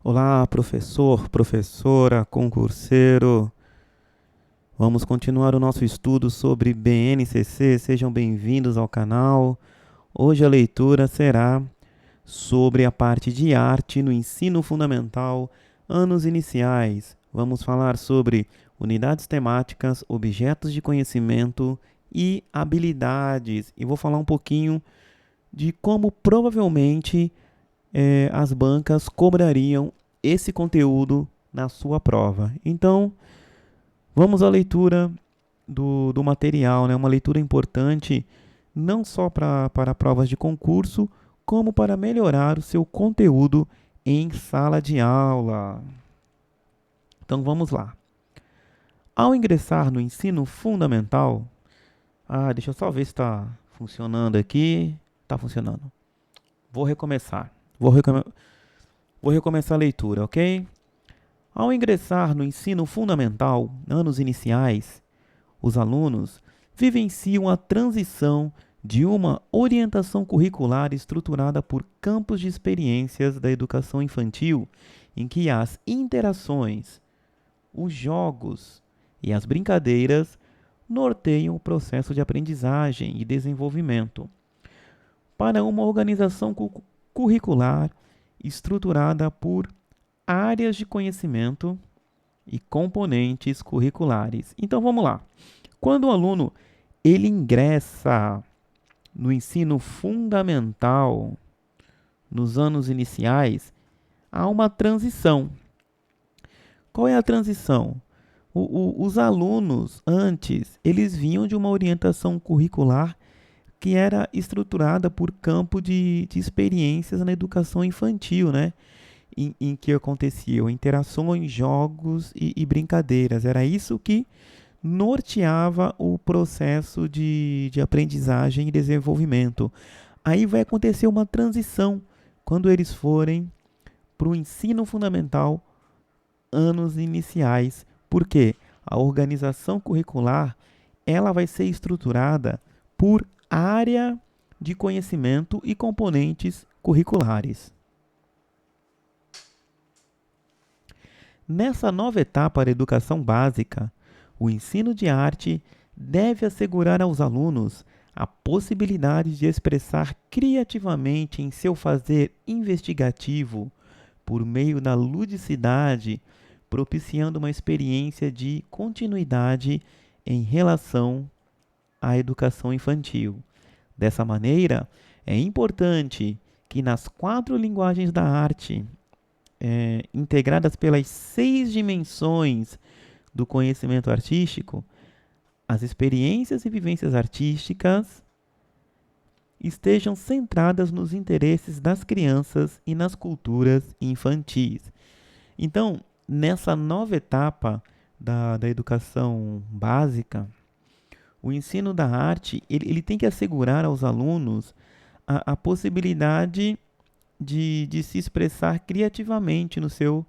Olá, professor, professora, concurseiro. Vamos continuar o nosso estudo sobre BNCC. Sejam bem-vindos ao canal. Hoje a leitura será sobre a parte de arte no ensino fundamental, anos iniciais. Vamos falar sobre unidades temáticas, objetos de conhecimento e habilidades. E vou falar um pouquinho de como provavelmente as bancas cobrariam esse conteúdo na sua prova. Então, vamos à leitura do material, né? Uma leitura importante não só para provas de concurso, como para melhorar o seu conteúdo em sala de aula. Então vamos lá. Ao ingressar no ensino fundamental, deixa eu só ver se está funcionando aqui. Está funcionando. Vou recomeçar. Vou recomeçar a leitura, ok? Ao ingressar no ensino fundamental, anos iniciais, os alunos vivenciam a transição de uma orientação curricular estruturada por campos de experiências da educação infantil, em que as interações, os jogos e as brincadeiras norteiam o processo de aprendizagem e desenvolvimento, para uma organização curricular estruturada por áreas de conhecimento e componentes curriculares. Então vamos lá. Quando o aluno ele ingressa no ensino fundamental, nos anos iniciais, há uma transição. Qual é a transição? Os alunos antes, eles vinham de uma orientação curricular que era estruturada por campo de experiências na educação infantil, né? Em que aconteciam interações, jogos e brincadeiras. Era isso que norteava o processo de aprendizagem e desenvolvimento. Aí vai acontecer uma transição quando eles forem para o ensino fundamental, anos iniciais. Por quê? A organização curricular ela vai ser estruturada por área de conhecimento e componentes curriculares. Nessa nova etapa da educação básica, o ensino de arte deve assegurar aos alunos a possibilidade de expressar criativamente em seu fazer investigativo por meio da ludicidade, propiciando uma experiência de continuidade em relação à educação infantil. Dessa maneira, é importante que nas 4 linguagens da arte, integradas pelas 6 dimensões do conhecimento artístico, as experiências e vivências artísticas estejam centradas nos interesses das crianças e nas culturas infantis. Então, nessa nova etapa da educação básica, o ensino da arte ele tem que assegurar aos alunos a possibilidade de se expressar criativamente no seu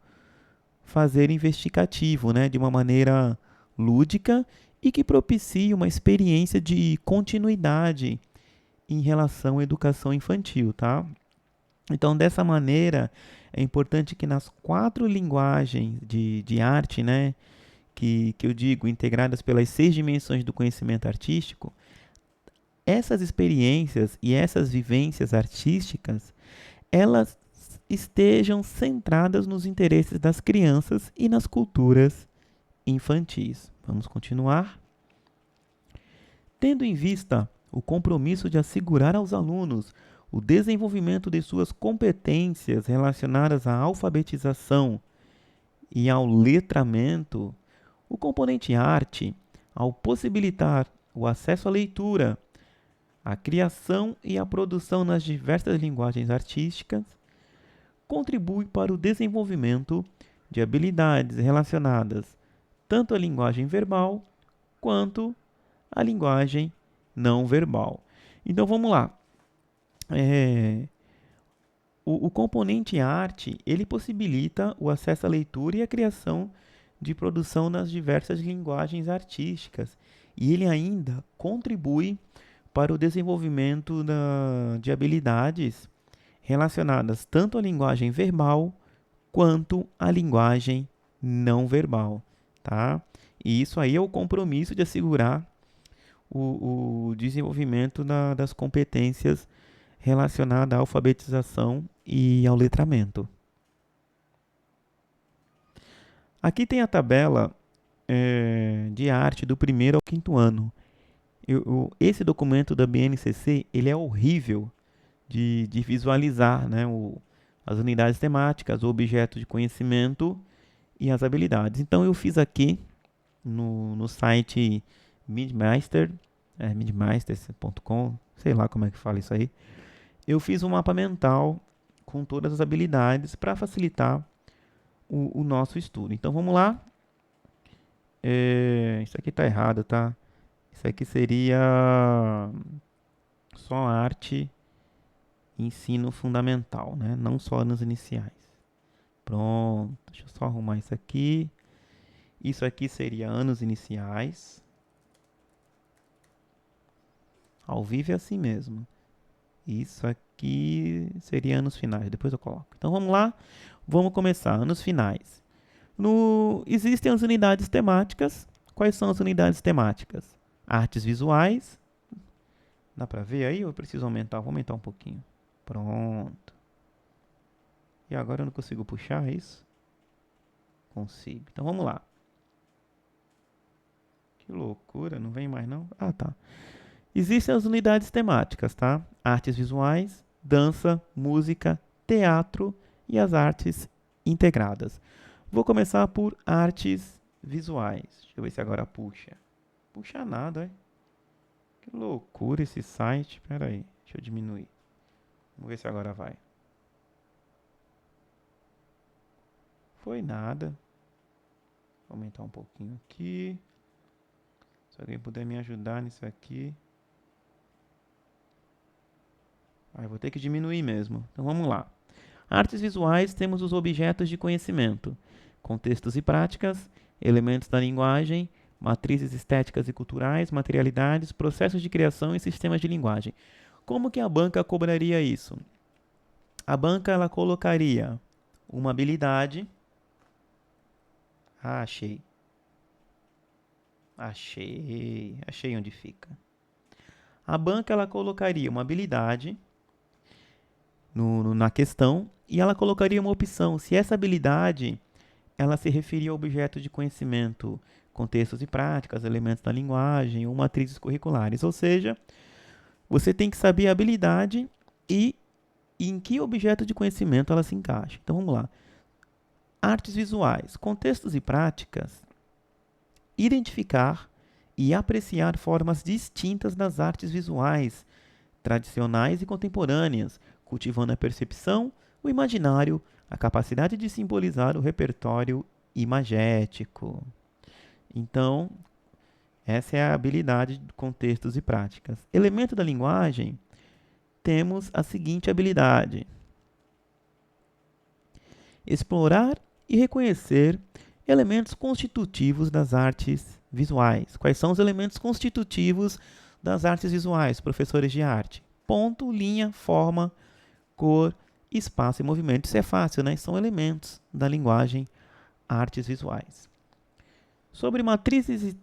fazer investigativo, né, de uma maneira lúdica e que propicie uma experiência de continuidade em relação à educação infantil, tá? Então, dessa maneira, é importante que nas 4 linguagens de arte, né, que eu digo, integradas pelas 6 dimensões do conhecimento artístico, essas experiências e essas vivências artísticas, elas estejam centradas nos interesses das crianças e nas culturas infantis. Vamos continuar. Tendo em vista o compromisso de assegurar aos alunos o desenvolvimento de suas competências relacionadas à alfabetização e ao letramento, o componente arte, ao possibilitar o acesso à leitura, a criação e a produção nas diversas linguagens artísticas, contribui para o desenvolvimento de habilidades relacionadas tanto à linguagem verbal quanto à linguagem não verbal. Então vamos lá. O componente arte ele possibilita o acesso à leitura e a criação de produção nas diversas linguagens artísticas. E ele ainda contribui para o desenvolvimento de habilidades relacionadas tanto à linguagem verbal quanto a linguagem não verbal, tá? E isso aí é o compromisso de assegurar o desenvolvimento das competências relacionadas à alfabetização e ao letramento. Aqui tem a tabela de arte do primeiro ao quinto ano. Esse documento da BNCC, ele é horrível de visualizar, né, as unidades temáticas, o objeto de conhecimento e as habilidades. Então eu fiz aqui no site Midmeister, midmeister.com, sei lá como é que fala isso aí. Eu fiz um mapa mental com todas as habilidades para facilitar o nosso estudo. Então vamos lá. Isso aqui está errado, tá? Isso aqui seria só arte e ensino fundamental, né? Não só anos iniciais. Pronto, deixa eu só arrumar isso aqui. Isso aqui seria anos iniciais. Ao vivo é assim mesmo. Isso aqui seria anos finais, depois eu coloco. Então vamos lá, vamos começar. Anos finais. Existem as unidades temáticas. Quais são as unidades temáticas? Artes visuais. Dá pra ver aí ou eu preciso aumentar? Vou aumentar um pouquinho. Pronto. E agora eu não consigo puxar isso? Consigo. Então vamos lá. Que loucura, não vem mais não? Ah, tá. Existem as unidades temáticas, tá? Artes visuais, dança, música, teatro e as artes integradas. Vou começar por artes visuais. Deixa eu ver se agora puxa. Puxa nada, é? Que loucura esse site. Espera aí, deixa eu diminuir. Vamos ver se agora vai. Foi nada. Vou aumentar um pouquinho aqui. Se alguém puder me ajudar nisso aqui. Vou ter que diminuir mesmo. Então vamos lá. Artes visuais, temos os objetos de conhecimento, contextos e práticas, elementos da linguagem, matrizes estéticas e culturais, materialidades, processos de criação e sistemas de linguagem. Como que a banca cobraria isso? A banca ela colocaria uma habilidade. Achei. Achei onde fica. A banca ela colocaria uma habilidade na questão e ela colocaria uma opção se essa habilidade ela se referia a objeto de conhecimento, contextos e práticas, elementos da linguagem ou matrizes curriculares. Ou seja, você tem que saber a habilidade e em que objeto de conhecimento ela se encaixa. Então vamos lá. Artes visuais, contextos e práticas. Identificar e apreciar formas distintas das artes visuais, tradicionais e contemporâneas, cultivando a percepção, o imaginário, a capacidade de simbolizar o repertório imagético. Então, essa é a habilidade de contextos e práticas. Elemento da linguagem, temos a seguinte habilidade: explorar e reconhecer elementos constitutivos das artes visuais. Quais são os elementos constitutivos das artes visuais, professores de arte? Ponto, linha, forma, cor, espaço e movimento. Isso é fácil, né? São elementos da linguagem artes visuais. Sobre matrizes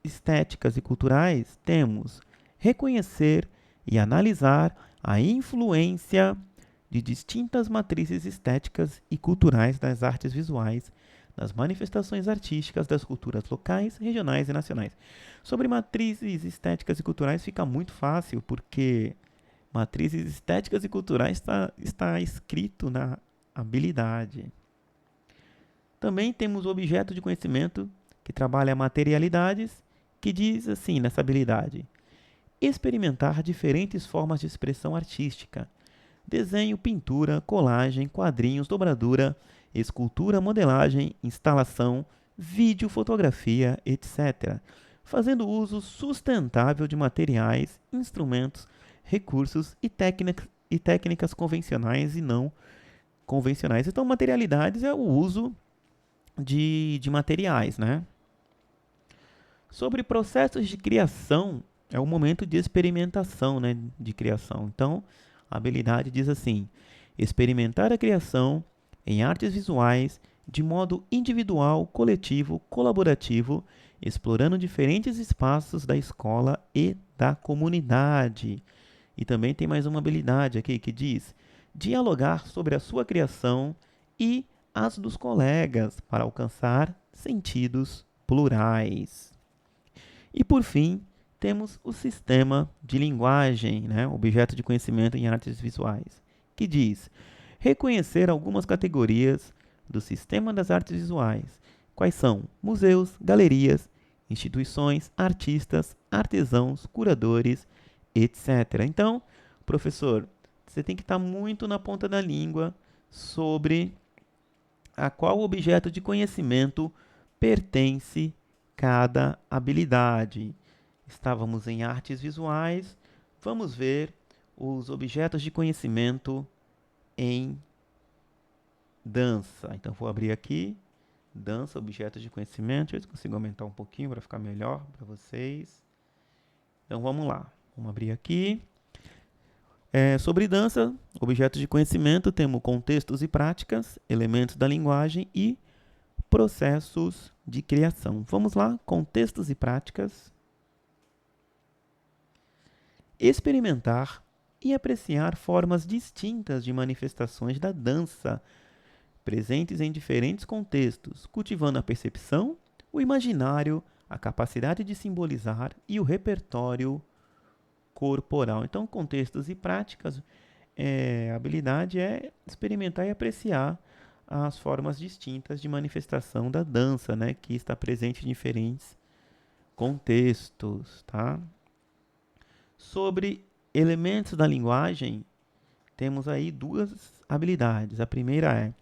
estéticas e culturais, temos reconhecer e analisar a influência de distintas matrizes estéticas e culturais das artes visuais, nas manifestações artísticas das culturas locais, regionais e nacionais. Sobre matrizes estéticas e culturais fica muito fácil, porque matrizes estéticas e culturais está escrito na habilidade. Também temos o objeto de conhecimento, que trabalha materialidades, que diz assim nessa habilidade: experimentar diferentes formas de expressão artística. Desenho, pintura, colagem, quadrinhos, dobradura, escultura, modelagem, instalação, vídeo, fotografia, etc. Fazendo uso sustentável de materiais, instrumentos, recursos e técnicas convencionais e não convencionais. Então, materialidades é o uso de materiais, né? Sobre processos de criação, é o momento de experimentação, né, de criação. Então, a habilidade diz assim: experimentar a criação em artes visuais de modo individual, coletivo, colaborativo, explorando diferentes espaços da escola e da comunidade. E também tem mais uma habilidade aqui que diz dialogar sobre a sua criação e as dos colegas para alcançar sentidos plurais. E por fim, temos o sistema de linguagem, né, objeto de conhecimento em artes visuais, que diz reconhecer algumas categorias do sistema das artes visuais. Quais são? Museus, galerias, instituições, artistas, artesãos, curadores, etc. Então, professor, você tem que estar muito na ponta da língua sobre a qual objeto de conhecimento pertence cada habilidade. Estávamos em artes visuais, vamos ver os objetos de conhecimento em dança. Então vou abrir aqui, dança, objetos de conhecimento. Deixa eu ver se consigo aumentar um pouquinho para ficar melhor para vocês. Então vamos lá, vamos abrir aqui. Sobre dança, objetos de conhecimento, temos contextos e práticas, elementos da linguagem e processos de criação. Vamos lá, contextos e práticas. Experimentar e apreciar formas distintas de manifestações da dança, presentes em diferentes contextos, cultivando a percepção, o imaginário, a capacidade de simbolizar e o repertório corporal. Então, contextos e práticas, a habilidade é experimentar e apreciar as formas distintas de manifestação da dança, né, que está presente em diferentes contextos, tá? Sobre elementos da linguagem, temos aí duas habilidades. A primeira é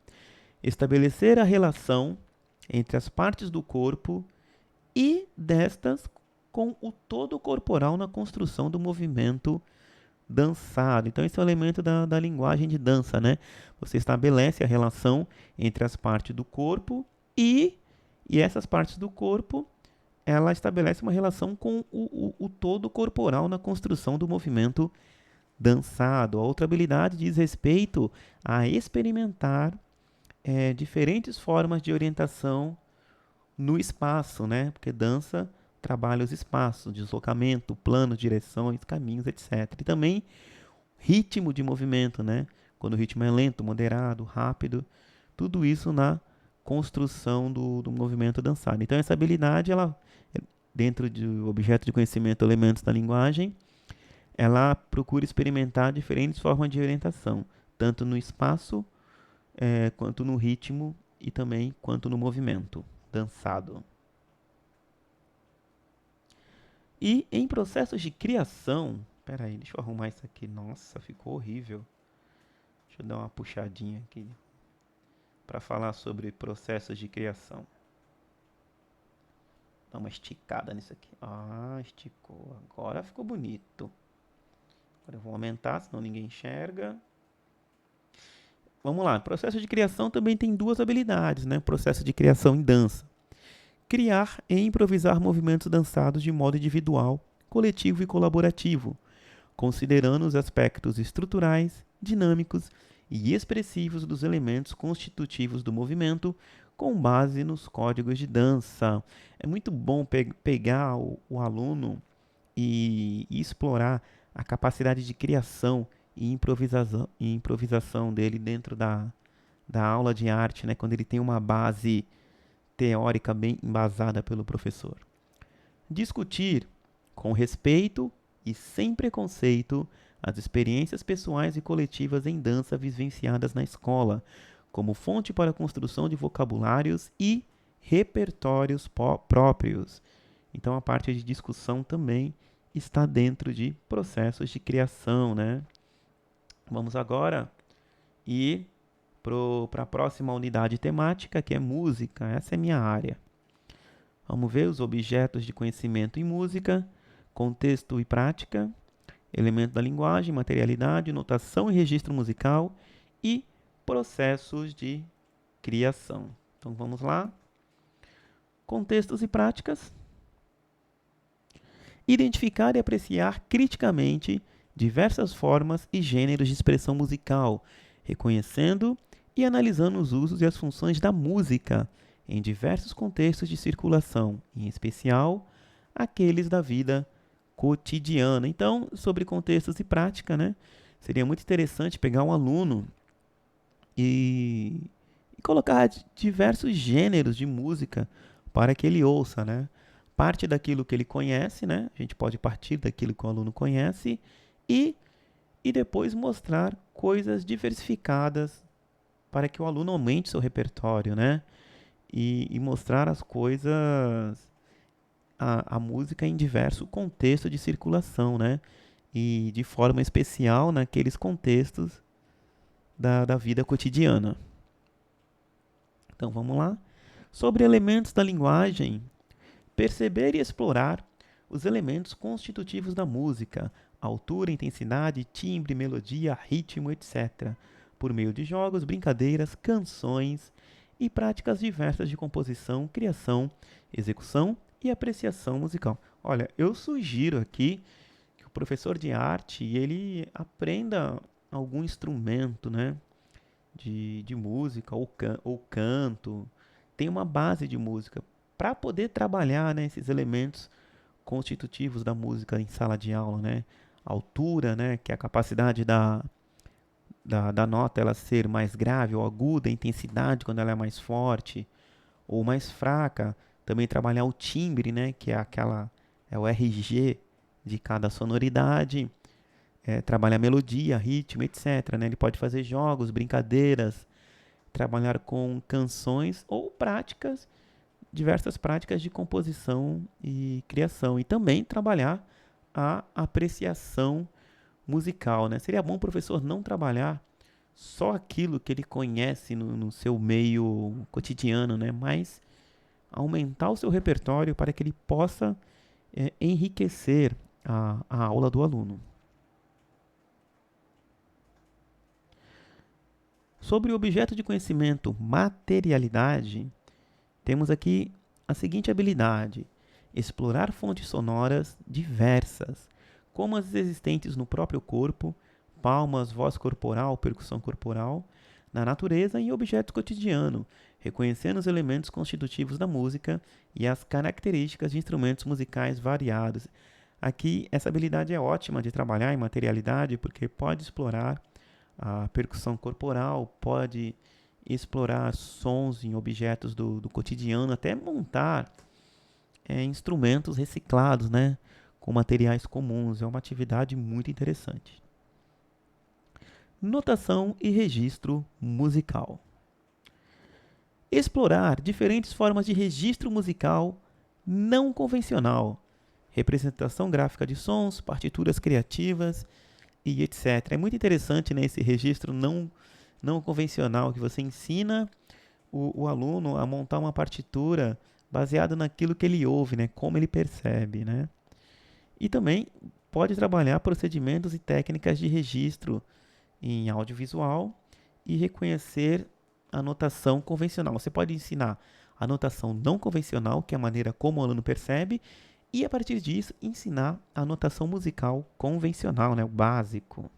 estabelecer a relação entre as partes do corpo e destas com o todo corporal na construção do movimento dançado. Então, esse é o elemento da linguagem de dança, né? Você estabelece a relação entre as partes do corpo e essas partes do corpo, ela estabelece uma relação com o todo corporal na construção do movimento dançado. A outra habilidade diz respeito a experimentar diferentes formas de orientação no espaço, né? Porque dança trabalha os espaços, deslocamento, plano, direções, caminhos, etc. E também ritmo de movimento, né? Quando o ritmo é lento, moderado, rápido, tudo isso na construção do movimento dançado. Então essa habilidade, ela dentro do objeto de conhecimento, elementos da linguagem, ela procura experimentar diferentes formas de orientação, tanto no espaço, quanto no ritmo e também quanto no movimento dançado. E em processos de criação, peraí, deixa eu arrumar isso aqui, nossa, ficou horrível. Deixa eu dar uma puxadinha aqui para falar sobre processos de criação. Dá uma esticada nisso aqui. Ah, esticou. Agora ficou bonito. Agora eu vou aumentar, senão ninguém enxerga. Vamos lá. Processo de criação também tem duas habilidades, né? Processo de criação em dança. Criar e improvisar movimentos dançados de modo individual, coletivo e colaborativo, considerando os aspectos estruturais, dinâmicos e expressivos dos elementos constitutivos do movimento, com base nos códigos de dança. É muito bom pegar o aluno e explorar a capacidade de criação e improvisação dele dentro da aula de arte, né? Quando ele tem uma base teórica bem embasada pelo professor. Discutir com respeito e sem preconceito as experiências pessoais e coletivas em dança vivenciadas na escola, como fonte para a construção de vocabulários e repertórios próprios. Então a parte de discussão também está dentro de processos de criação, né? Vamos agora ir para a próxima unidade temática, que é música. Essa é minha área. Vamos ver os objetos de conhecimento em música, contexto e prática, elemento da linguagem, materialidade, notação e registro musical e processos de criação. Então vamos lá. Contextos e práticas. Identificar e apreciar criticamente diversas formas e gêneros de expressão musical, reconhecendo e analisando os usos e as funções da música em diversos contextos de circulação, em especial aqueles da vida cotidiana. Então, sobre contextos e prática, né? Seria muito interessante pegar um aluno e colocar diversos gêneros de música para que ele ouça, né? Parte daquilo que ele conhece, né? A gente pode partir daquilo que o aluno conhece e, e depois mostrar coisas diversificadas para que o aluno aumente seu repertório, né? E mostrar as coisas, a música em diverso contexto de circulação, né? E de forma especial naqueles contextos da vida cotidiana. Então vamos lá. Sobre elementos da linguagem, perceber e explorar os elementos constitutivos da música, altura, intensidade, timbre, melodia, ritmo, etc., por meio de jogos, brincadeiras, canções e práticas diversas de composição, criação, execução e apreciação musical. Olha, eu sugiro aqui que o professor de arte ele aprenda algum instrumento, né, de música ou canto, tem uma base de música para poder trabalhar, né, esses elementos constitutivos da música em sala de aula, né? A altura, né, que é a capacidade da nota ela ser mais grave ou aguda, a intensidade quando ela é mais forte ou mais fraca. Também trabalhar o timbre, né, que é é o RG de cada sonoridade. Trabalhar melodia, ritmo, etc. Né? Ele pode fazer jogos, brincadeiras, trabalhar com canções ou práticas, diversas práticas de composição e criação. E também trabalhar a apreciação musical, né? Seria bom o professor não trabalhar só aquilo que ele conhece no seu meio cotidiano, né? Mas aumentar o seu repertório para que ele possa enriquecer a aula do aluno. Sobre o objeto de conhecimento materialidade, temos aqui a seguinte habilidade: explorar fontes sonoras diversas, como as existentes no próprio corpo, palmas, voz corporal, percussão corporal, na natureza e em objetos cotidianos, reconhecendo os elementos constitutivos da música e as características de instrumentos musicais variados. Aqui, essa habilidade é ótima de trabalhar em materialidade, porque pode explorar a percussão corporal, pode explorar sons em objetos do cotidiano, até montar instrumentos reciclados, né, com materiais comuns. É uma atividade muito interessante. Notação e registro musical. Explorar diferentes formas de registro musical não convencional, representação gráfica de sons, partituras criativas e etc. É muito interessante, né, esse registro não convencional, que você ensina o aluno a montar uma partitura baseada naquilo que ele ouve, né, como ele percebe, né? E também pode trabalhar procedimentos e técnicas de registro em audiovisual e reconhecer a notação convencional. Você pode ensinar a notação não convencional, que é a maneira como o aluno percebe, e a partir disso ensinar a notação musical convencional, né, o básico.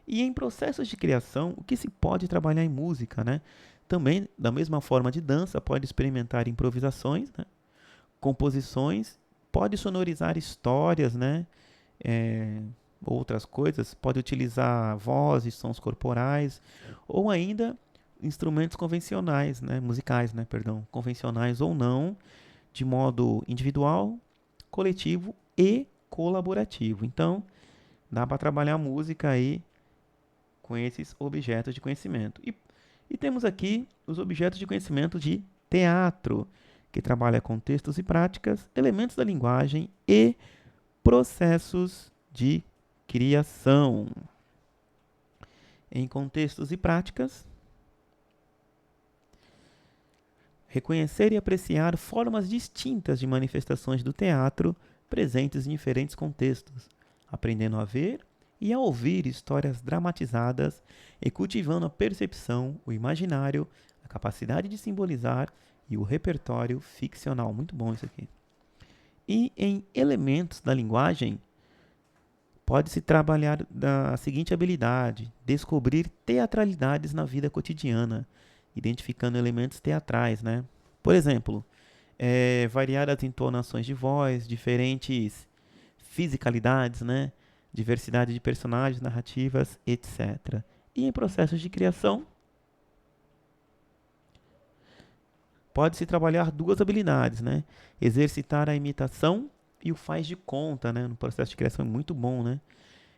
E em processos de criação, o que se pode trabalhar em música, né? Também, da mesma forma de dança, pode experimentar improvisações, né? Composições, pode sonorizar histórias, né? Outras coisas, pode utilizar vozes, sons corporais, ou ainda instrumentos convencionais, né? Musicais, né? Perdão, convencionais ou não, de modo individual, coletivo e colaborativo. Então, dá para trabalhar a música aí com esses objetos de conhecimento. E temos aqui os objetos de conhecimento de teatro, que trabalha com textos e práticas, elementos da linguagem e processos de criação. Em contextos e práticas, reconhecer e apreciar formas distintas de manifestações do teatro presentes em diferentes contextos, aprendendo a ver e a ouvir histórias dramatizadas e cultivando a percepção, o imaginário, a capacidade de simbolizar e o repertório ficcional. Muito bom isso aqui. E em elementos da linguagem, Pode-se trabalhar da seguinte habilidade: descobrir teatralidades na vida cotidiana, identificando elementos teatrais, né? Por exemplo, variar as entonações de voz, diferentes fisicalidades, né? Diversidade de personagens, narrativas, etc. E em processos de criação, pode-se trabalhar duas habilidades, né? Exercitar a imitação e o faz de conta, né? No processo de criação é muito bom, né?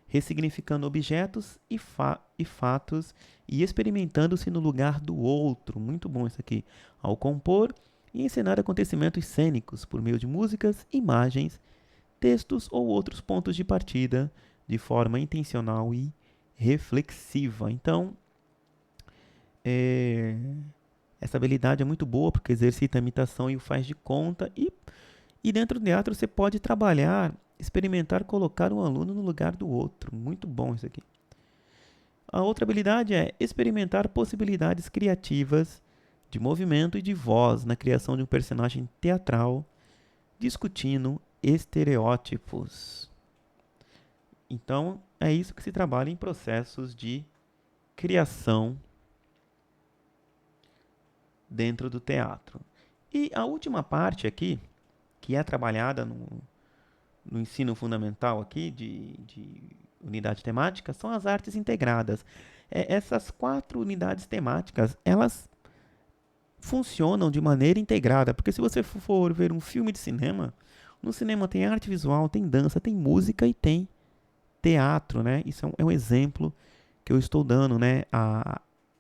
Ressignificando objetos e fatos e experimentando-se no lugar do outro. Muito bom isso aqui. Ao compor e encenar acontecimentos cênicos por meio de músicas, imagens, textos ou outros pontos de partida de forma intencional e reflexiva. Então, é, essa habilidade é muito boa porque exercita a imitação e o faz de conta. E dentro do teatro você pode trabalhar, experimentar colocar um aluno no lugar do outro. Muito bom isso aqui. A outra habilidade é experimentar possibilidades criativas de movimento e de voz na criação de um personagem teatral, discutindo estereótipos. Então, é isso que se trabalha em processos de criação dentro do teatro. E a última parte aqui, que é trabalhada no ensino fundamental aqui de unidade temática, são as artes integradas. Essas 4 unidades temáticas, elas funcionam de maneira integrada, porque se você for ver um filme de cinema, no cinema tem arte visual, tem dança, tem música e tem teatro, né? Isso é um exemplo que eu estou dando, né?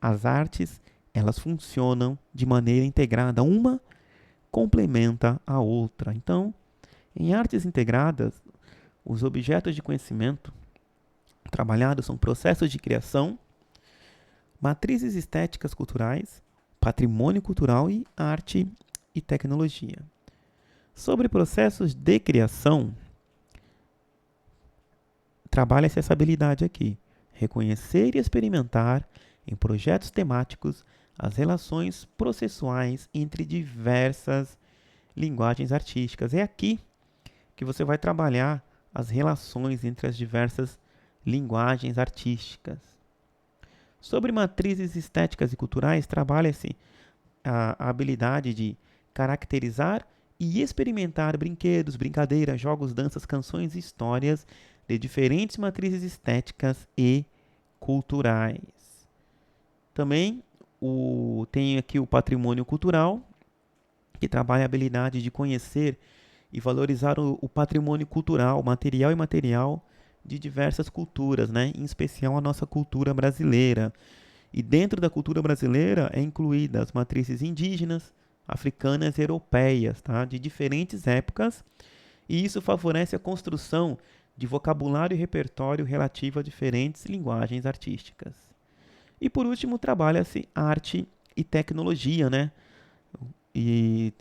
As artes, elas funcionam de maneira integrada, uma complementa a outra. Então, em artes integradas, os objetos de conhecimento trabalhados são processos de criação, matrizes estéticas culturais, patrimônio cultural e arte e tecnologia. Sobre processos de criação, trabalha-se essa habilidade aqui: reconhecer e experimentar em projetos temáticos as relações processuais entre diversas linguagens artísticas. É aqui que você vai trabalhar as relações entre as diversas linguagens artísticas. Sobre matrizes estéticas e culturais, trabalha-se a habilidade de caracterizar e experimentar brinquedos, brincadeiras, jogos, danças, canções e histórias de diferentes matrizes estéticas e culturais. Também tem aqui o patrimônio cultural, que trabalha a habilidade de conhecer e valorizar o patrimônio cultural, material e imaterial de diversas culturas, né? Em especial a nossa cultura brasileira. E dentro da cultura brasileira é incluída as matrizes indígenas, africanas e europeias, tá? De diferentes épocas, e isso favorece a construção de vocabulário e repertório relativo a diferentes linguagens artísticas. E por último, trabalha-se arte e tecnologia, né? E,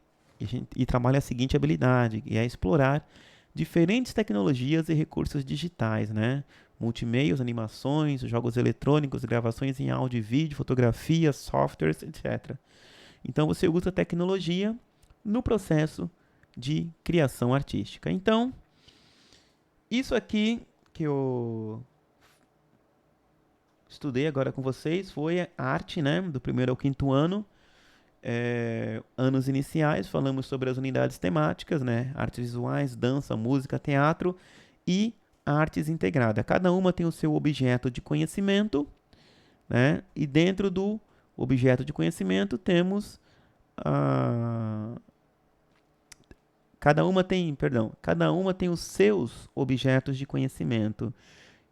e trabalha a seguinte habilidade, que é explorar diferentes tecnologias e recursos digitais, né? Multimeios, animações, jogos eletrônicos, gravações em áudio e vídeo, fotografias, softwares, etc. Então você usa a tecnologia no processo de criação artística. Então, isso aqui que eu estudei agora com vocês foi a arte, né, do primeiro ao quinto ano. Anos iniciais, falamos sobre as unidades temáticas, né, artes visuais, dança, música, teatro e artes integradas. Cada uma tem o seu objeto de conhecimento, né, e dentro do objeto de conhecimento temos cada uma tem os seus objetos de conhecimento.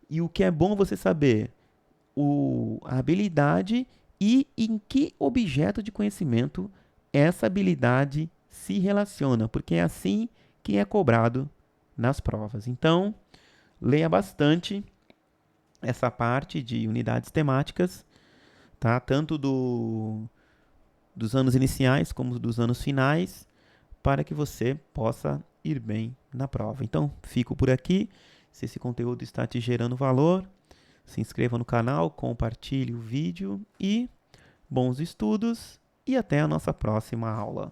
E o que é bom você saber a habilidade e em que objeto de conhecimento essa habilidade se relaciona, porque é assim que é cobrado nas provas. Então, leia bastante essa parte de unidades temáticas, tá? Tanto dos anos iniciais como dos anos finais, para que você possa ir bem na prova. Então, fico por aqui. Se esse conteúdo está te gerando valor, se inscreva no canal, compartilhe o vídeo e bons estudos e até a nossa próxima aula.